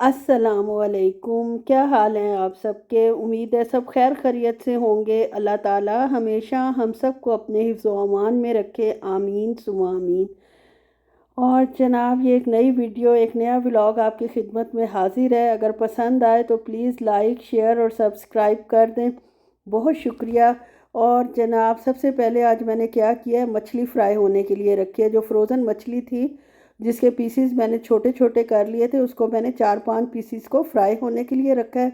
अस्सलामुअलैकुम। क्या हाल हैं आप सबके? उम्मीद है सब खैर खैरियत से होंगे। अल्लाह ताला हमेशा हम सबको अपने हिफ्ज़ व अमान में रखे, आमीन सुमा आमीन। और जनाब, ये एक नई वीडियो, एक नया व्लॉग आपकी खिदमत में हाजिर है। अगर पसंद आए तो प्लीज़ लाइक, शेयर और सब्सक्राइब कर दें। बहुत शुक्रिया। और जनाब, सबसे पहले आज मैंने क्या किया है, मछली फ्राई होने के लिए रखी है। जो फ्रोज़न मछली थी, जिसके पीसीस मैंने छोटे छोटे कर लिए थे, उसको मैंने 4-5 पीसीस को फ्राई होने के लिए रखा है।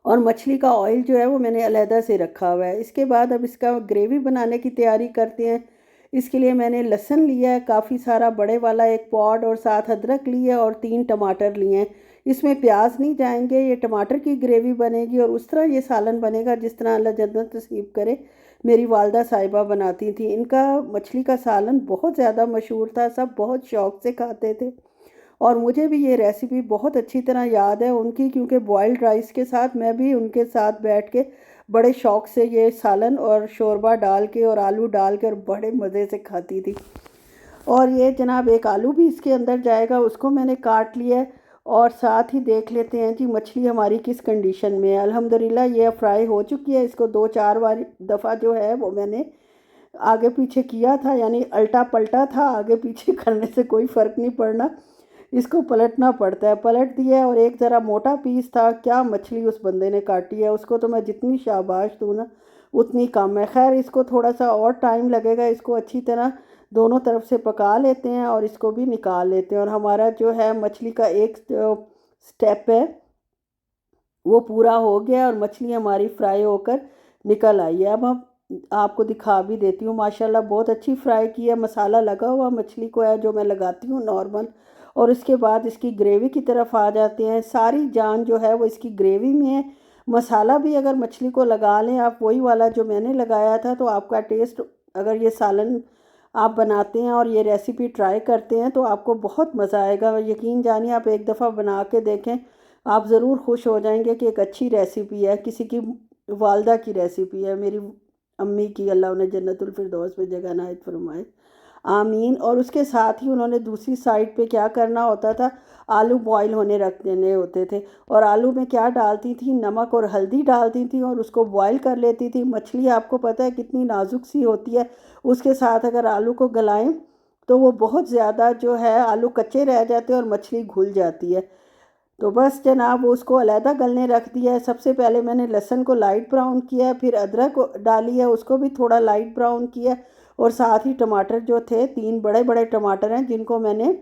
और मछली का ऑयल जो है वो मैंने अलहदा से रखा हुआ है। इसके बाद अब इसका ग्रेवी बनाने की तैयारी करते हैं। इसके लिए मैंने लहसुन लिया है काफ़ी सारा, बड़े वाला एक पॉड, और साथ अदरक लिया और 3 टमाटर लिए हैं। इसमें प्याज नहीं जाएंगे, ये टमाटर की ग्रेवी बनेगी और उस तरह ये सालन बनेगा जिस तरह अल्लाह जन्नत नसीब करे मेरी वालदा साहिबा बनाती थी। इनका मछली का सालन बहुत ज़्यादा मशहूर था, सब बहुत शौक़ से खाते थे। और मुझे भी ये रेसिपी बहुत अच्छी तरह याद है उनकी, क्योंकि बॉइल्ड राइस के साथ मैं भी उनके साथ बैठ के बड़े शौक़ से ये सालन और शोरबा डाल के और आलू डाल कर बड़े मज़े से खाती थी। और ये जनाब, एक आलू भी इसके अंदर जाएगा, उसको मैंने काट लिया है। और साथ ही देख लेते हैं जी मछली हमारी किस कंडीशन में है। अल्हम्दुलिल्लाह ये फ्राई हो चुकी है। इसको 2-4 बार दफ़ा जो है वो मैंने आगे पीछे किया था, यानी अल्टा पलटा था। आगे पीछे करने से कोई फ़र्क नहीं पड़ना, इसको पलटना पड़ता है। पलट दिया। और एक ज़रा मोटा पीस था, क्या मछली उस बंदे ने काटी है, उसको तो मैं जितनी शाबाश दूँ ना उतनी कम है। खैर, इसको थोड़ा सा और टाइम लगेगा। इसको अच्छी तरह दोनों तरफ से पका लेते हैं और इसको भी निकाल लेते हैं। और हमारा जो है मछली का एक स्टेप है वो पूरा हो गया और मछली हमारी फ्राई होकर निकल आई है। अब हम आपको दिखा भी देती हूँ। माशाल्लाह बहुत अच्छी फ्राई की है। मसाला लगा हुआ मछली को है जो मैं लगाती हूँ नॉर्मल। और इसके बाद इसकी ग्रेवी की तरफ आ जाते हैं। सारी जान जो है वो इसकी ग्रेवी में है। मसाला भी अगर मछली को लगा लें आप, वही वाला जो मैंने लगाया था, तो आपका टेस्ट, अगर ये सालन आप बनाते हैं और ये रेसिपी ट्राई करते हैं तो आपको बहुत मज़ा आएगा। यकीन जानिए, आप एक दफ़ा बना के देखें, आप ज़रूर खुश हो जाएंगे कि एक अच्छी रेसिपी है, किसी की वालदा की रेसिपी है, मेरी अम्मी की। अल्लाह उन्हें जन्नतुल फिरदौस में जगह नायत फरमाए, आमीन। और उसके साथ ही उन्होंने दूसरी साइड पे क्या करना होता था, आलू बॉईल होने रख देने होते थे। और आलू में क्या डालती थी, नमक और हल्दी डालती थी और उसको बॉईल कर लेती थी। मछली आपको पता है कितनी नाजुक सी होती है, उसके साथ अगर आलू को गलाएं तो वो बहुत ज़्यादा जो है आलू कच्चे रह जाते हैं और मछली घुल जाती है। तो बस जनाब, उसको अलहदा गलने रख दिया है। सबसे पहले मैंने लहसुन को लाइट ब्राउन किया, फिर अदरक डाली है, उसको भी थोड़ा लाइट ब्राउन किया। और साथ ही टमाटर जो थे, 3 बड़े बड़े टमाटर हैं जिनको मैंने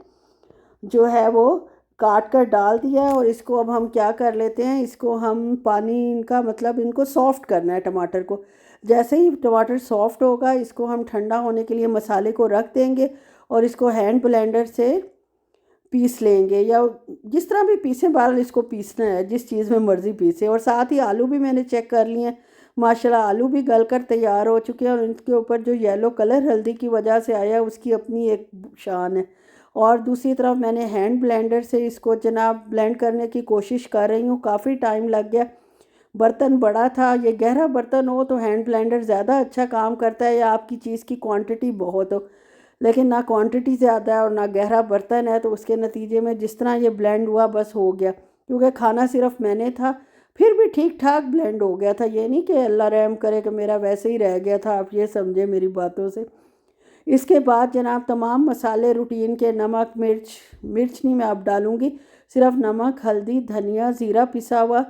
जो है वो काट कर डाल दिया है। और इसको अब हम क्या कर लेते हैं, इसको हम पानी, इनका मतलब इनको सॉफ़्ट करना है टमाटर को। जैसे ही टमाटर सॉफ़्ट होगा, इसको हम ठंडा होने के लिए मसाले को रख देंगे और इसको हैंड ब्लेंडर से पीस लेंगे, या जिस तरह भी पीसें, बहरहाल इसको पीसना है जिस चीज़ में मर्ज़ी पीसे। और साथ ही आलू भी मैंने चेक कर लिए हैं। माशाल्लाह आलू भी गल कर तैयार हो चुके हैं और इनके ऊपर जो येलो कलर हल्दी की वजह से आया, उसकी अपनी एक शान है। और दूसरी तरफ मैंने हैंड ब्लेंडर से इसको जनाब ब्लेंड करने की कोशिश कर रही हूँ। काफ़ी टाइम लग गया, बर्तन बड़ा था। ये गहरा बर्तन हो तो हैंड ब्लेंडर ज़्यादा अच्छा काम करता है, या आपकी चीज़ की क्वांटिटी बहुत हो। लेकिन ना क्वांटिटी ज़्यादा है और ना गहरा बर्तन है, तो उसके नतीजे में जिस तरह ये ब्लेंड हुआ बस हो गया। क्योंकि खाना सिर्फ मैंने था, फिर भी ठीक ठाक ब्लेंड हो गया था। ये नहीं कि अल्लाह रहम करे कि मेरा वैसे ही रह गया था, आप ये समझे मेरी बातों से। इसके बाद जनाब तमाम मसाले रूटीन के, नमक, मिर्च, मिर्च नहीं मैं अब डालूँगी, सिर्फ नमक, हल्दी, धनिया, ज़ीरा पिसा हुआ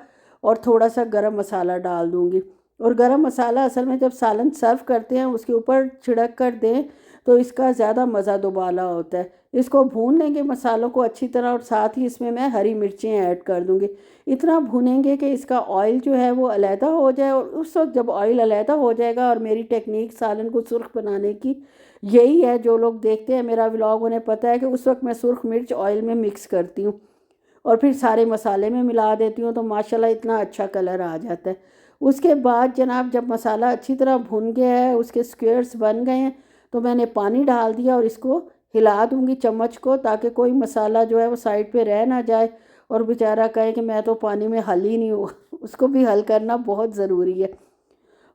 और थोड़ा सा गरम मसाला डाल दूँगी। और गरम मसाला असल में जब सालन सर्व करते हैं उसके ऊपर छिड़क कर दें तो इसका ज़्यादा मज़ा दोबाला होता है। इसको भून लेंगे मसालों को अच्छी तरह, और साथ ही इसमें मैं हरी मिर्चें ऐड कर दूँगी। इतना भूनेंगे कि इसका ऑयल जो है वो अलहदा हो जाए। और उस वक्त जब ऑयल अलहदा हो जाएगा, और मेरी टेक्निक सालन को सुर्ख बनाने की यही है, जो लोग देखते हैं मेरा व्लॉग उन्हें पता है कि उस वक्त मैं सुर्ख मिर्च ऑयल में मिक्स करती हूँ और फिर सारे मसाले में मिला देती हूँ, तो माशाल्लाह इतना अच्छा कलर आ जाता है। उसके बाद जनाब जब मसाला अच्छी तरह भुन गया है, उसके स्क्वेयर्स बन गए हैं, तो मैंने पानी डाल दिया और इसको हिला दूँगी चम्मच को, ताकि कोई मसाला जो है वो साइड पे रह ना जाए और बेचारा कहे कि मैं तो पानी में हल ही नहीं हूँ। उसको भी हल करना बहुत ज़रूरी है।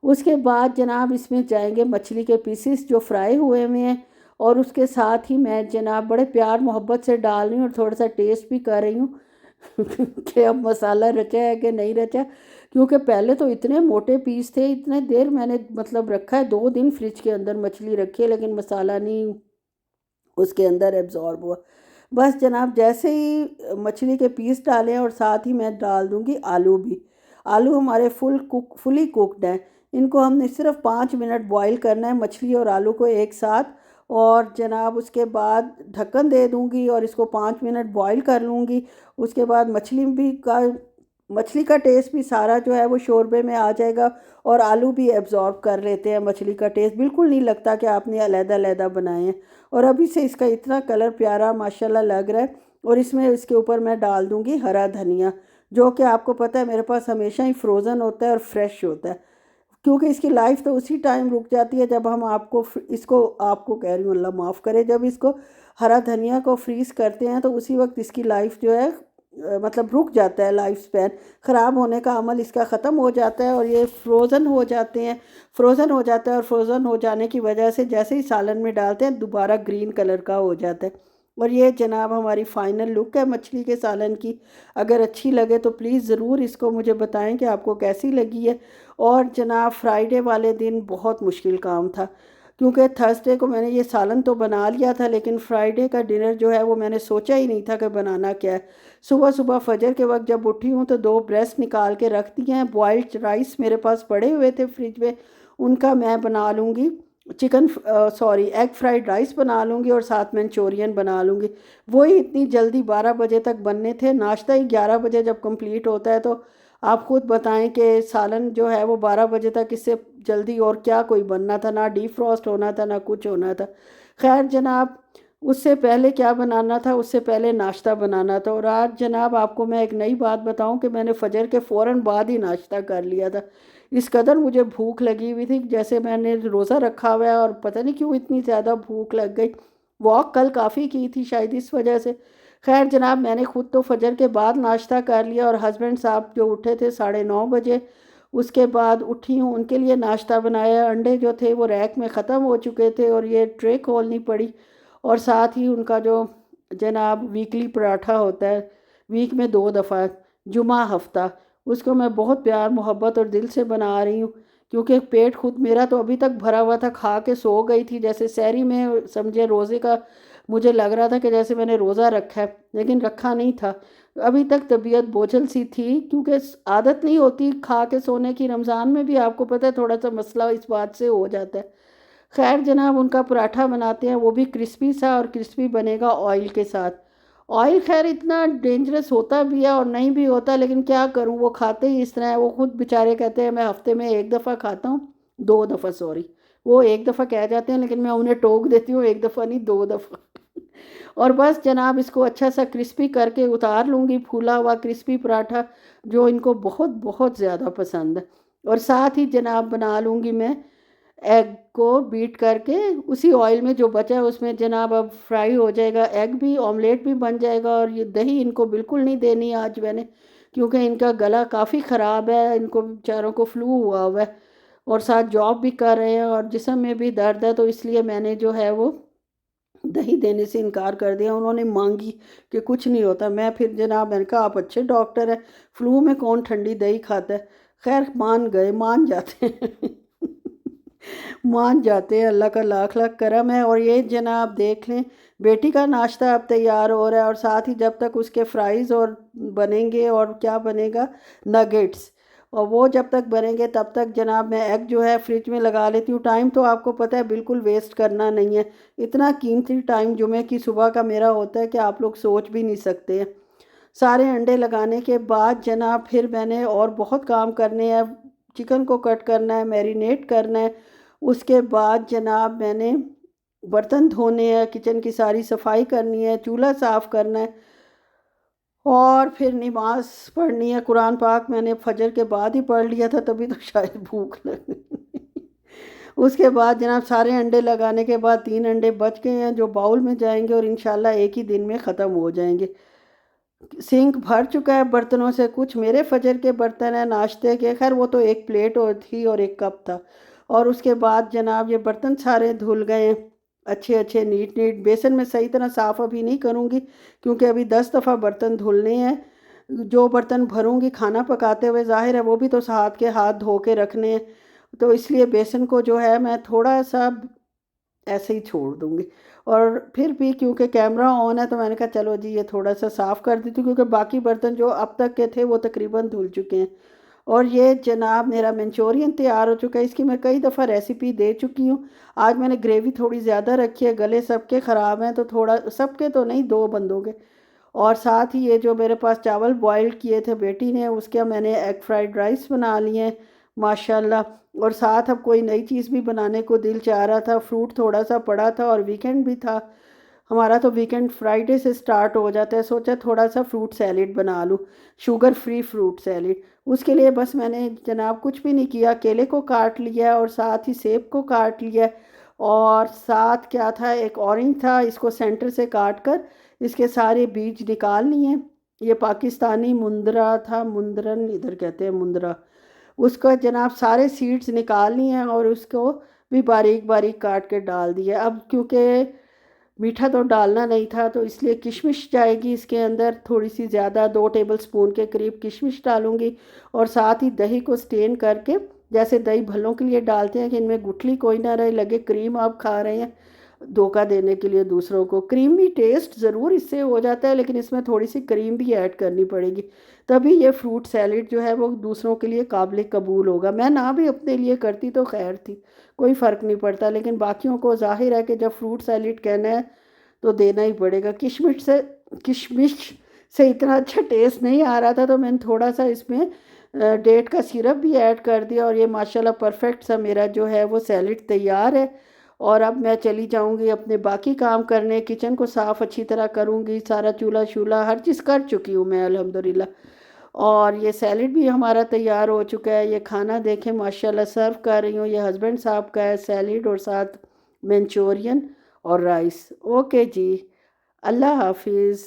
उसके बाद जनाब इसमें जाएंगे मछली के पीसेस जो फ्राई हुए हुए हैं, और उसके साथ ही मैं जनाब बड़े प्यार मोहब्बत से डाल रही हूँ और थोड़ा सा टेस्ट भी कर रही हूँ। कि अब मसाला रचा है कि नहीं रचा, क्योंकि पहले तो इतने मोटे पीस थे, इतने देर मैंने मतलब रखा है, 2 दिन फ्रिज के अंदर मछली रखी है, लेकिन मसाला नहीं उसके अंदर एब्जॉर्ब हुआ। बस जनाब, जैसे ही मछली के पीस डालें और साथ ही मैं डाल दूंगी आलू भी। आलू हमारे फुली कुकड हैं। इनको हमने सिर्फ 5 मिनट बॉईल करना है, मछली और आलू को एक साथ। और जनाब उसके बाद ढक्कन दे दूंगी और इसको 5 मिनट बॉईल कर लूँगी। उसके बाद मछली का टेस्ट भी सारा जो है वो शोरबे में आ जाएगा, और आलू भी एब्जॉर्ब कर लेते हैं मछली का टेस्ट, बिल्कुल नहीं लगता कि आपने अलहदा अलहदा बनाए हैं। और अभी से इसका इतना कलर प्यारा माशाल्लाह लग रहा है। और इसमें इसके ऊपर मैं डाल दूंगी हरा धनिया, जो कि आपको पता है मेरे पास हमेशा ही फ्रोज़न होता है और फ्रेश होता है, क्योंकि इसकी लाइफ तो उसी टाइम रुक जाती है जब हम इसको आपको कह रही हूँ, अल्लाह माफ़ करे, जब इसको हरा धनिया को फ्रीज़ करते हैं तो उसी वक्त इसकी लाइफ जो है मतलब रुक जाता है, लाइफ स्पैन ख़राब होने का अमल इसका ख़त्म हो जाता है, और ये फ्रोज़न हो जाते हैं। फ्रोज़न हो जाता है और फ्रोज़न हो जाने की वजह से जैसे ही सालन में डालते हैं दोबारा ग्रीन कलर का हो जाता है। और ये जनाब हमारी फ़ाइनल लुक है मछली के सालन की। अगर अच्छी लगे तो प्लीज़ ज़रूर इसको मुझे बताएं कि आपको कैसी लगी है। और जनाब फ्राइडे वाले दिन बहुत मुश्किल काम था, क्योंकि थर्सडे को मैंने ये सालन तो बना लिया था, लेकिन फ्राइडे का डिनर जो है वो मैंने सोचा ही नहीं था कि बनाना क्या है। सुबह सुबह फजर के वक्त जब उठी हूँ तो 2 ब्रेस्ट निकाल के रख दिए हैं, बॉइल्ड राइस मेरे पास पड़े हुए थे फ्रिज में, उनका मैं बना लूँगी एग फ्राइड राइस बना लूँगी, और साथ मंचूरियन बना लूँगी। वही इतनी जल्दी 12 बजे तक बनने थे, नाश्ता ही 11 बजे जब कंप्लीट होता है, तो आप खुद बताएं कि सालन जो है वो 12 बजे तक, इससे जल्दी और क्या कोई बनना था, ना डीफ्रॉस्ट होना था ना कुछ होना था। खैर जनाब, उससे पहले क्या बनाना था, उससे पहले नाश्ता बनाना था। और आज जनाब आपको मैं एक नई बात बताऊं कि मैंने फजर के फ़ौरन बाद ही नाश्ता कर लिया था। इस कदर मुझे भूख लगी हुई थी, जैसे मैंने रोज़ा रखा हुआ है, और पता नहीं क्यों इतनी ज़्यादा भूख लग गई। वॉक कल काफ़ी की थी शायद इस वजह से। खैर जनाब, मैंने खुद तो फजर के बाद नाश्ता कर लिया, और हस्बैंड साहब जो उठे थे 9:30 बजे, उसके बाद उठी हूँ, उनके लिए नाश्ता बनाया। अंडे जो थे वो रैक में ख़त्म हो चुके थे और ये ट्रे खोलनी पड़ी। और साथ ही उनका जो जनाब वीकली पराठा होता है, वीक में 2 दफ़ा, जुमा हफ्ता, उसको मैं बहुत प्यार मोहब्बत और दिल से बना रही हूँ, क्योंकि पेट खुद मेरा तो अभी तक भरा हुआ था, खा के सो गई थी, जैसे सहरी में समझे रोज़े का मुझे लग रहा था कि जैसे मैंने रोज़ा रखा है, लेकिन रखा नहीं था। अभी तक तबीयत बोझल सी थी, क्योंकि आदत नहीं होती खा के सोने की। रमज़ान में भी आपको पता है थोड़ा सा मसला इस बात से हो जाता है। खैर जनाब, उनका पराठा बनाते हैं, वो भी क्रिस्पी सा, और क्रिस्पी बनेगा ऑयल के साथ। ऑयल खैर इतना डेंजरस होता भी है और नहीं भी होता, लेकिन क्या करूं, वो खाते ही इस तरह है। वो खुद बेचारे कहते हैं मैं हफ्ते में 1 दफ़ा खाता हूँ, 2 दफ़ा सॉरी, वो 1 दफ़ा कह जाते हैं, लेकिन मैं उन्हें टोक देती हूँ, 1 दफ़ा नहीं 2 दफ़ा। और बस जनाब, इसको अच्छा सा क्रिस्पी करके उतार लूँगी, फूला हुआ क्रिस्पी पराठा, जो इनको बहुत बहुत ज़्यादा पसंद है। और साथ ही जनाब बना लूँगी मैं एग को बीट करके, उसी ऑयल में जो बचा है उसमें जनाब अब फ्राई हो जाएगा, एग भी, ऑमलेट भी बन जाएगा। और ये दही इनको बिल्कुल नहीं देनी आज मैंने, क्योंकि इनका गला काफ़ी ख़राब है, इनको बेचारों को फ्लू हुआ है, और साथ जॉब भी कर रहे हैं और जिस्म में भी दर्द है, तो इसलिए मैंने जो है वो दही देने से इनकार कर दिया। उन्होंने मांगी कि कुछ नहीं होता, मैं फिर जनाब मैंने कहा आप अच्छे डॉक्टर हैं, फ्लू में कौन ठंडी दही खाता है। खैर मान गए, मान जाते हैं। मान जाते हैं, अल्लाह का लाख लाख करम है। और ये जनाब देख लें, बेटी का नाश्ता अब तैयार हो रहा है, और साथ ही जब तक उसके फ्राइज़ और बनेंगे, और क्या बनेगा, नगेट्स, और वो जब तक बनेंगे तब तक जनाब मैं एग जो है फ्रिज में लगा लेती हूँ। टाइम तो आपको पता है बिल्कुल वेस्ट करना नहीं है, इतना कीमती टाइम जुमे की सुबह का मेरा होता है कि आप लोग सोच भी नहीं सकते हैं। सारे अंडे लगाने के बाद जनाब फिर मैंने और बहुत काम करने हैं। चिकन को कट करना है, मैरिनेट करना है। उसके बाद जनाब मैंने बर्तन धोने हैं, किचन की सारी सफाई करनी है, चूल्हा साफ़ करना है, और फिर नमाज पढ़नी है। कुरान पाक मैंने फजर के बाद ही पढ़ लिया था, तभी तो शायद भूख लग। उसके बाद जनाब सारे अंडे लगाने के बाद 3 अंडे बच गए हैं, जो बाउल में जाएंगे और इंशाल्लाह एक ही दिन में ख़त्म हो जाएंगे। सिंक भर चुका है बर्तनों से, कुछ मेरे फजर के बर्तन हैं नाश्ते के, खैर वो तो एक प्लेट और थी और एक कप था। और उसके बाद जनाब ये बर्तन सारे धुल गए हैं, अच्छे अच्छे नीट नीट। बेसन में सही तरह साफ़ अभी नहीं करूँगी, क्योंकि अभी 10 दफ़ा बर्तन धुलने हैं। जो बर्तन भरूँगी खाना पकाते हुए, ज़ाहिर है वो भी तो हाथ के हाथ धो के रखने हैं, तो इसलिए बेसन को जो है मैं थोड़ा-सा ऐसे ही छोड़ दूँगी। और फिर भी क्योंकि कैमरा ऑन है तो मैंने कहा चलो जी ये थोड़ा-सा साफ़ कर देती हूँ, क्योंकि बाकी बर्तन जो अब तक के थे वो तकरीबन धुल चुके हैं। और ये जनाब मेरा मंचूरियन तैयार हो चुका है, इसकी मैं कई दफ़ा रेसिपी दे चुकी हूँ। आज मैंने ग्रेवी थोड़ी ज़्यादा रखी है, गले सबके ख़राब हैं तो थोड़ा, सबके तो नहीं 2 बंदों के। और साथ ही ये जो मेरे पास चावल बॉयल किए थे बेटी ने, उसके मैंने एग फ्राइड राइस बना लिए हैं माशाल्लाह। और साथ अब कोई नई चीज़ भी बनाने को दिल चाह रहा था, फ्रूट थोड़ा सा पड़ा था और वीकेंड भी था हमारा, तो वीकेंड फ्राइडे से स्टार्ट हो जाता है, सोचा थोड़ा सा फ्रूट सैलेड बना लूँ, शुगर फ्री फ्रूट सैलेड। उसके लिए बस मैंने जनाब कुछ भी नहीं किया, केले को काट लिया और साथ ही सेब को काट लिया, और साथ क्या था, एक ऑरेंज था, इसको सेंटर से काट कर इसके सारे बीज निकाल लिए। ये पाकिस्तानी मुंदरा था, मुंदरन इधर कहते हैं मुंदरा, उसका जनाब सारे सीड्स निकाल लिए हैं और उसको भी बारीक बारीक काट के डाल दिया। अब क्योंकि मीठा तो डालना नहीं था तो इसलिए किशमिश जाएगी इसके अंदर थोड़ी सी ज़्यादा, 2 टेबलस्पून के करीब किशमिश डालूंगी। और साथ ही दही को स्टेन करके, जैसे दही भल्लों के लिए डालते हैं कि इनमें गुठली कोई ना रहे, लगे क्रीम आप खा रहे हैं, धोखा देने के लिए दूसरों को। क्रीमी टेस्ट ज़रूर इससे हो जाता है, लेकिन इसमें थोड़ी सी क्रीम भी ऐड करनी पड़ेगी, तभी ये फ्रूट सैलेड जो है वो दूसरों के लिए काबिल कबूल होगा। मैं ना भी अपने लिए करती तो खैर थी, कोई फ़र्क नहीं पड़ता, लेकिन बाकियों को ज़ाहिर है कि जब फ्रूट सैलेड कहना है तो देना ही पड़ेगा। किशमिश से इतना अच्छा टेस्ट नहीं आ रहा था तो मैंने थोड़ा सा इसमें डेट का सिरप भी ऐड कर दिया, और ये माशाल्लाह परफेक्ट सा मेरा जो है वो सैलेड तैयार है। और अब मैं चली जाऊंगी अपने बाकी काम करने, किचन को साफ़ अच्छी तरह करूंगी, सारा चूल्हा शूल्हा हर चीज़ कर चुकी हूँ मैं अल्हम्दुलिल्लाह। और ये सैलेड भी हमारा तैयार हो चुका है, ये खाना देखें माशाल्लाह सर्व कर रही हूँ, ये हस्बैंड साहब का है सैलेड और साथ मंचूरियन और राइस। ओके जी, अल्लाह हाफिज़।